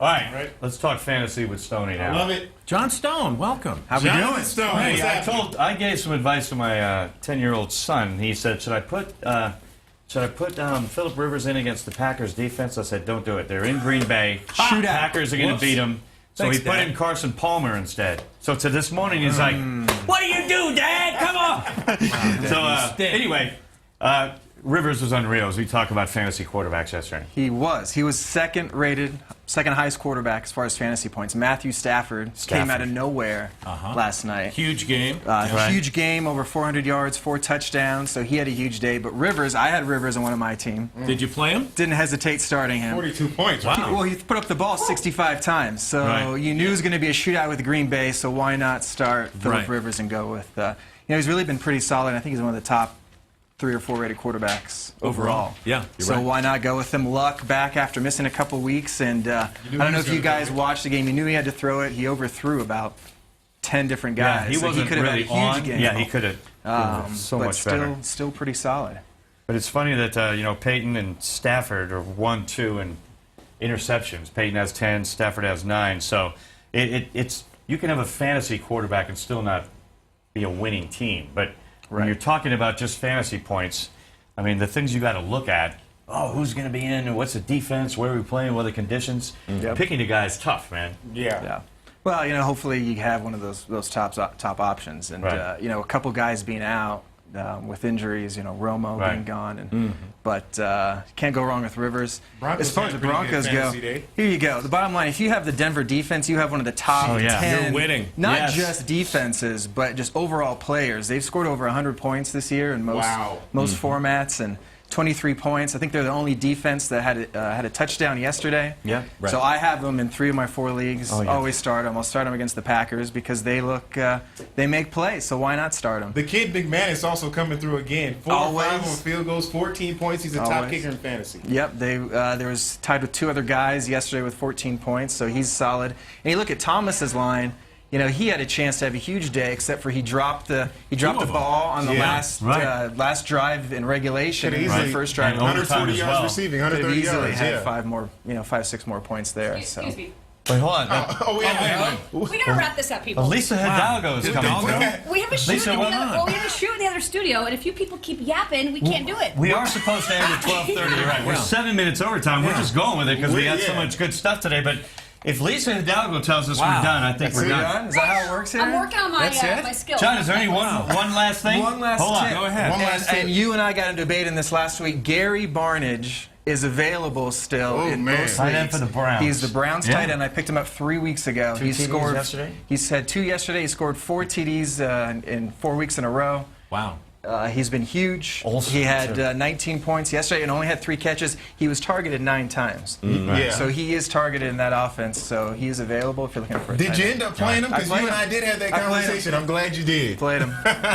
All right, let's talk fantasy with Stoney now. I love it. Jon Stone, welcome. How we doing, Stone? Hey, I gave some advice to my 10-year-old son. He said, should I put Phillip Rivers in against the Packers defense? I said, don't do it. They're in Green Bay. Shootout. Packers are going to beat them. So Thanks, he put Dad. in Carson Palmer instead. So to this morning, he's like, what do you do, Dad? Come on. So anyway, Rivers was unreal as we talk about fantasy quarterbacks yesterday. He was second highest quarterback as far as fantasy points. Matthew Stafford came out of nowhere last night. Huge game. Huge game, over 400 yards, 4 touchdowns, so he had a huge day. But Rivers, I had Rivers on one of my team. Did you play him? Didn't hesitate starting him. 42 points. Wow. Well, he put up the ball 65 times, so you knew it was going to be a shootout with Green Bay, so why not start Phillip Rivers and go with, he's really been pretty solid. I think he's one of the top 3 or 4 rated quarterbacks overall. Yeah, so why not go with him? Luck back after missing a couple weeks, and I don't know if you guys watched the game. You knew he had to throw it. He overthrew about 10 different guys. Yeah, he wasn't could have really had a huge game. Yeah, he could have. So but much better. Still pretty solid. But it's funny that Peyton and Stafford are 1-2 in interceptions. Peyton has 10, Stafford has 9. So it's you can have a fantasy quarterback and still not be a winning team. But when you're talking about just fantasy points, I mean, the things you got to look at, who's going to be in, what's the defense, where are we playing, what are the conditions? Picking a guy is tough, man. Yeah. Well, hopefully you have one of those top options. And, a couple guys being out with injuries, Romo being gone. And, But can't go wrong with Rivers. Broncos as far as the Broncos go, here you go. The bottom line, if you have the Denver defense, you have one of the top 10. You're winning. Not just defenses, but just overall players. They've scored over 100 points this year in most formats. And 23 points. I think they're the only defense that had a touchdown yesterday. Yeah. So I have them in 3 of my 4 leagues. Always start them. I'll start them against the Packers because they they make plays. So why not start them? The kid Big Man is also coming through again. 4 or 5 on field goals, 14 points. He's a top kicker in fantasy. Yep. There was tied with 2 other guys yesterday with 14 points. So he's solid. And you look at Thomas's line. He had a chance to have a huge day, except for he dropped the ball on the last drive in regulation. In the first drive, 140 yards receiving, 130 yards. Could have easily had 5, 6 more points there. Excuse me. Wait, hold on. We gotta wrap this up, people. Lisa Hidalgo is coming through. We have a shoot. We have a shoot in the other studio, and if you people keep yapping, we can't do it. We are supposed to end at 12:30. You're right. We're 7 minutes overtime. We're just going with it because we got so much good stuff today. But if Lisa Hidalgo tells us we're done, I think we're done. Is that how it works here? I'm working on my skills. John, is there any one last thing? One last Hold on. tip. Go ahead. And you and I got a debate in this last week. Gary Barnage is available still in most leagues. Tight end for the Browns. He's the Browns tight end. I picked him up 3 weeks ago. He scored yesterday? He's had 2 yesterday. He scored 4 TDs in 4 weeks in a row. Wow. He's been huge. He had 19 points yesterday and only had 3 catches. He was targeted 9 times. So he is targeted in that offense. So he is available if you're looking for a Did you end up playing him? Because you and I did have that conversation. I'm glad you did. Played him.